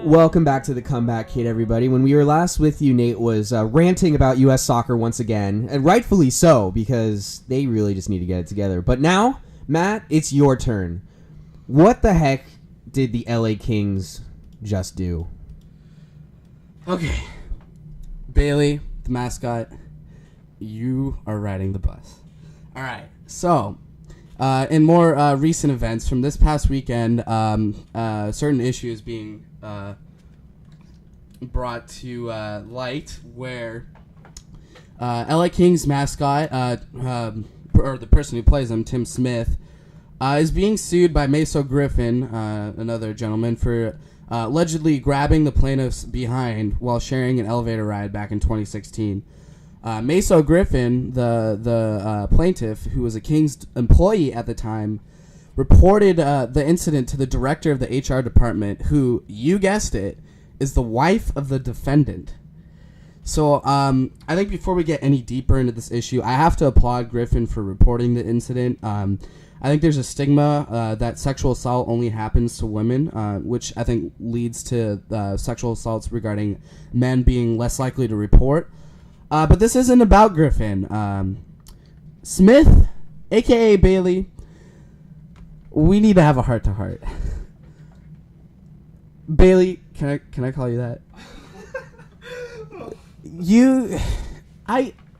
Welcome back to the Comeback Kid, everybody. When we were last with you, Nate was ranting about U.S. soccer once again, and rightfully so, because they really just need to get it together. But now, Matt, it's your turn. What the heck did the LA Kings just do? Okay. Bailey, the mascot, you are riding the bus. All right. So, in more recent events from this past weekend, certain issues being brought to light where LA Kings mascot, or the person who plays him, Tim Smith, is being sued by Mascot Griffin, another gentleman, for allegedly grabbing the plaintiff's behind while sharing an elevator ride back in 2016. Mascot Griffin, the plaintiff, who was a Kings employee at the time, reported the incident to the director of the HR department, who, you guessed it, is the wife of the defendant. So I think before we get any deeper into this issue, I have to applaud Griffin for reporting the incident. I think there's a stigma that sexual assault only happens to women, which I think leads to sexual assaults regarding men being less likely to report. But this isn't about Griffin. Smith, a.k.a. Bailey, we need to have a heart-to-heart. Bailey, can I call you that?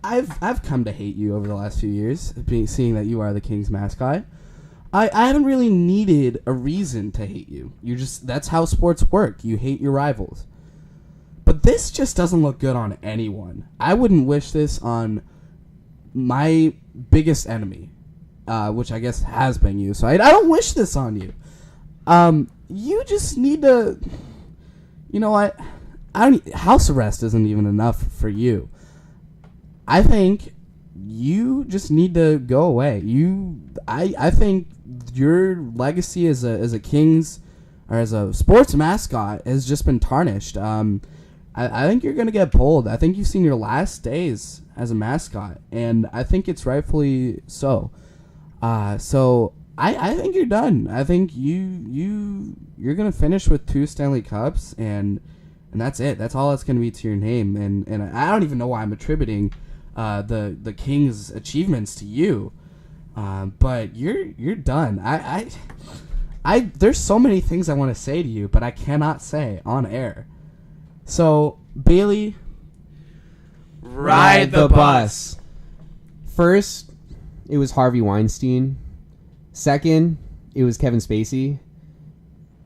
I've come to hate you over the last few years, seeing that you are the Kings mascot. I haven't really needed a reason to hate you. That's how sports work. You hate your rivals. But this just doesn't look good on anyone. I wouldn't wish this on my biggest enemy, which I guess has been you. So I don't wish this on you. You just need to, you know what? House arrest isn't even enough for you. I think you just need to go away. I think your legacy as a Kings or as a sports mascot has just been tarnished. I think you're going to get pulled. I think you've seen your last days as a mascot, and I think it's rightfully so. So I think you're done. I think you're going to finish with 2 Stanley Cups, and that's it. That's all that's going to be to your name. And I don't even know why I'm attributing the Kings' achievements to you. But you're done. I there's so many things I want to say to you, but I cannot say on air. So, Bailey, ride the bus. First, it was Harvey Weinstein. Second, it was Kevin Spacey.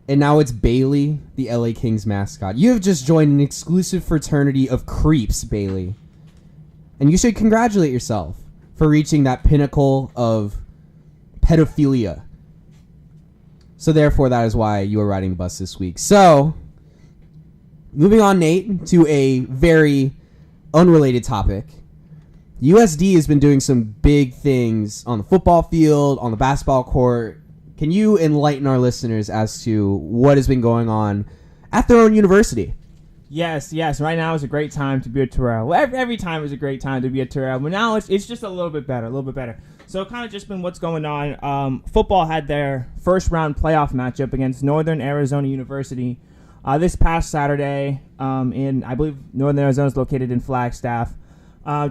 And now it's Bailey, the LA Kings mascot. You have just joined an exclusive fraternity of creeps, Bailey. And you should congratulate yourself for reaching that pinnacle of pedophilia. So therefore, that is why you are riding the bus this week. So, moving on, Nate, to a very unrelated topic. USD has been doing some big things on the football field, on the basketball court. Can you enlighten our listeners as to what has been going on at their own university? Yes. Right now is a great time to be a Terrell. Well, every time is a great time to be a Terrell, but now it's just a little bit better. So kind of just been what's going on. Football had their first round playoff matchup against Northern Arizona University this past Saturday. I believe Northern Arizona is located in Flagstaff.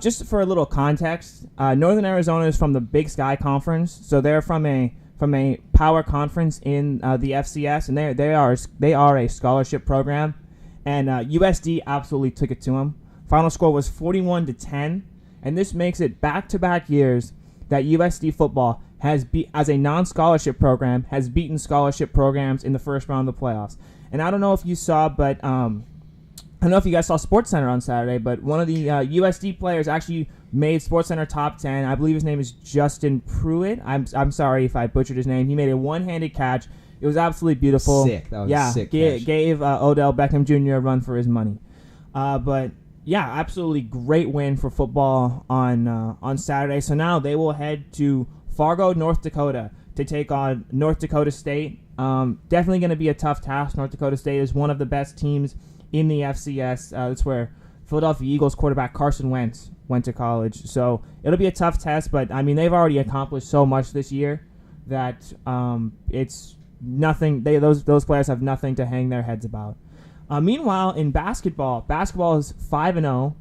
Just for a little context, Northern Arizona is from the Big Sky Conference, so they're from a power conference in the FCS, and they are a scholarship program. And USD absolutely took it to them. Final score was 41-10, and this makes it back-to-back years that USD Football has as a non-scholarship program, has beaten scholarship programs in the first round of the playoffs. And I don't know if you saw, but I don't know if you guys saw SportsCenter on Saturday, but one of the USD players actually made SportsCenter top 10. I believe his name is Justin Pruitt. I'm sorry if I butchered his name. He made a one-handed catch. It was absolutely beautiful. Sick. That was a sick catch. Gave Odell Beckham Jr. a run for his money. But yeah, absolutely great win for football on Saturday. So now they will head to Fargo, North Dakota to take on North Dakota State. Definitely going to be a tough task. North Dakota State is one of the best teams in the FCS. That's where Philadelphia Eagles quarterback Carson Wentz went to college. So it'll be a tough test, but I mean they've already accomplished so much this year that it's nothing. Those players have nothing to hang their heads about. Meanwhile, in basketball is 5-0,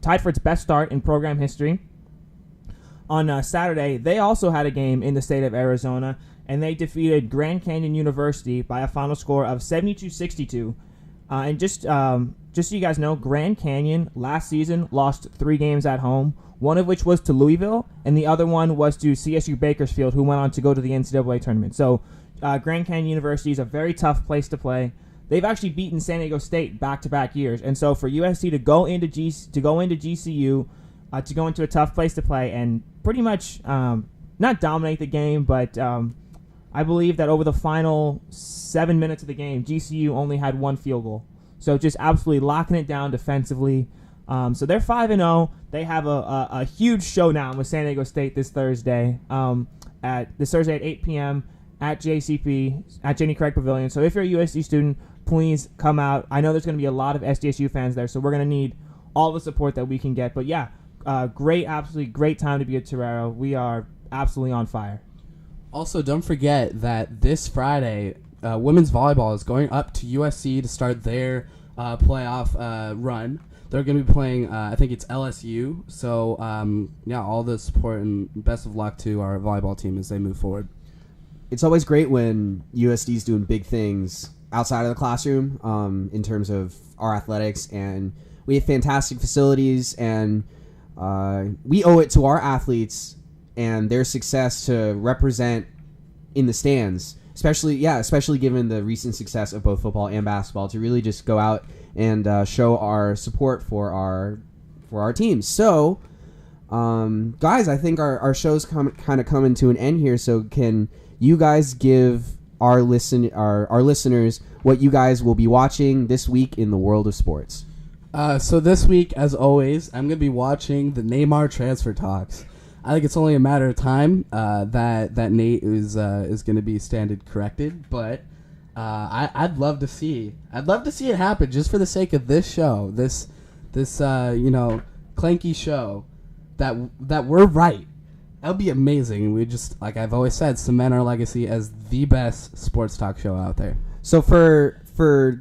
tied for its best start in program history. On Saturday, they also had a game in the state of Arizona, and they defeated Grand Canyon University by a final score of 72-62. And just so you guys know, Grand Canyon last season lost 3 games at home, one of which was to Louisville, and the other one was to CSU Bakersfield, who went on to go to the NCAA tournament. So Grand Canyon University is a very tough place to play. They've actually beaten San Diego State back-to-back years, and so for USC to go into GCU, to go into a tough place to play and pretty much not dominate the game, but I believe that over the final 7 minutes of the game, GCU only had 1 field goal. So just absolutely locking it down defensively. So they're 5-0. They have a huge showdown with San Diego State this Thursday at 8 p.m. at JCP, at Jenny Craig Pavilion. So if you're a USC student, please come out. I know there's going to be a lot of SDSU fans there, so we're going to need all the support that we can get. But yeah, absolutely great time to be at Torero. We are absolutely on fire. Also, don't forget that this Friday, women's volleyball is going up to USC to start their playoff run. They're going to be playing, I think it's LSU. So, all the support and best of luck to our volleyball team as they move forward. It's always great when USD is doing big things outside of the classroom in terms of our athletics. And we have fantastic facilities, and we owe it to our athletes and their success to represent in the stands, especially given the recent success of both football and basketball, to really just go out and show our support for our teams. So, guys, I think our show's kind of coming to an end here. So, can you guys give our listeners what you guys will be watching this week in the world of sports? So this week, as always, I'm going to be watching the Neymar transfer talks. I think it's only a matter of time that Nate is going to be standard corrected, but I'd love to see it happen just for the sake of this show, this clanky show, that we're right. That would be amazing. We just, like I've always said, cement our legacy as the best sports talk show out there. So for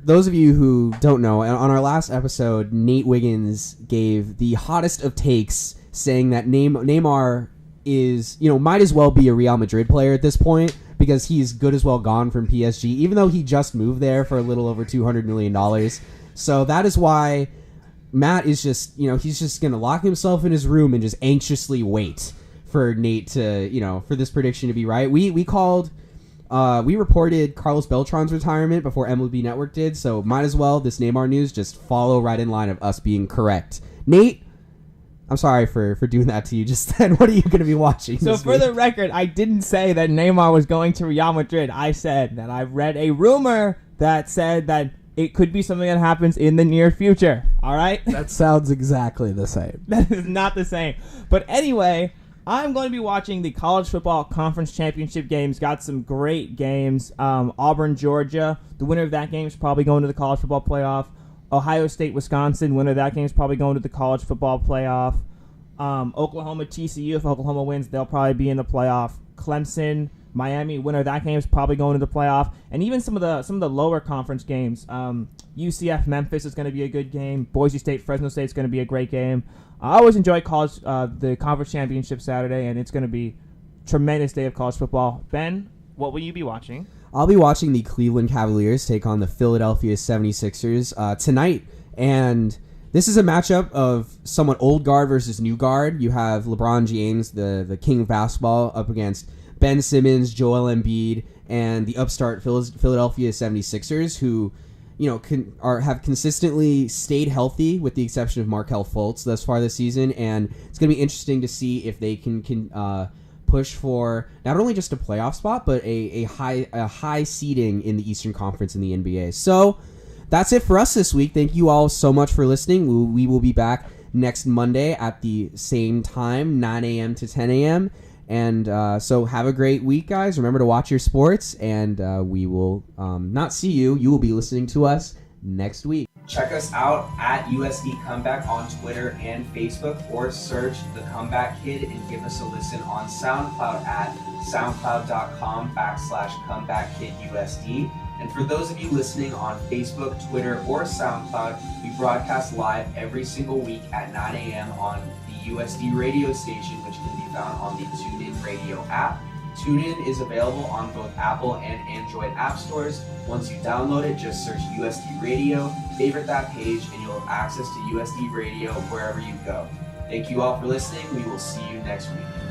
those of you who don't know, on our last episode, Nate Wiggins gave the hottest of takes, saying that Neymar is, might as well be a Real Madrid player at this point, because he's good as well gone from PSG, even though he just moved there for a little over $200 million. So that is why Matt is just, he's just going to lock himself in his room and just anxiously wait for Nate to, for this prediction to be right. We reported Carlos Beltran's retirement before MLB Network did, so might as well, this Neymar news, just follow right in line of us being correct. Nate, I'm sorry for doing that to you just then. What are you going to be watching So this for week? the record, I didn't say that Neymar was going to Real Madrid. I said that I've read a rumor that said that it could be something that happens in the near future. All right? That sounds exactly the same. That is not the same. But anyway, I'm going to be watching the College Football Conference Championship games. Got some great games. Auburn, Georgia. The winner of that game is probably going to the College Football Playoff. Ohio State, Wisconsin. Winner of that game is probably going to the College Football Playoff. Oklahoma, TCU. If Oklahoma wins, they'll probably be in the playoff. Clemson, Miami. Winner of that game is probably going to the playoff. And even some of the lower conference games. UCF, Memphis is going to be a good game. Boise State, Fresno State is going to be a great game. I always enjoy the conference championship Saturday, and it's going to be a tremendous day of college football. Ben, what will you be watching? I'll be watching the Cleveland Cavaliers take on the Philadelphia 76ers tonight, and this is a matchup of somewhat old guard versus new guard. You have LeBron James, the king of basketball, up against Ben Simmons, Joel Embiid, and the upstart Philadelphia 76ers, who have consistently stayed healthy, with the exception of Markelle Fultz thus far this season, and it's going to be interesting to see if they can push for not only just a playoff spot, but a high seeding in the Eastern Conference in the NBA. So that's it for us this week. Thank you all so much for listening. We will be back next Monday at the same time, 9 a.m. to 10 a.m. And so have a great week, guys. Remember to watch your sports, and we will not see you. You will be listening to us next week. Check us out at USD Comeback on Twitter and Facebook, or search The Comeback Kid and give us a listen on SoundCloud at soundcloud.com/ComebackKidUSD. And for those of you listening on Facebook, Twitter, or SoundCloud, we broadcast live every single week at 9 a.m. on the USD radio station, which can be found on the TuneIn Radio app. TuneIn is available on both Apple and Android app stores. Once you download it, just search USD Radio, favorite that page, and you'll have access to USD Radio wherever you go. Thank you all for listening. We will see you next week.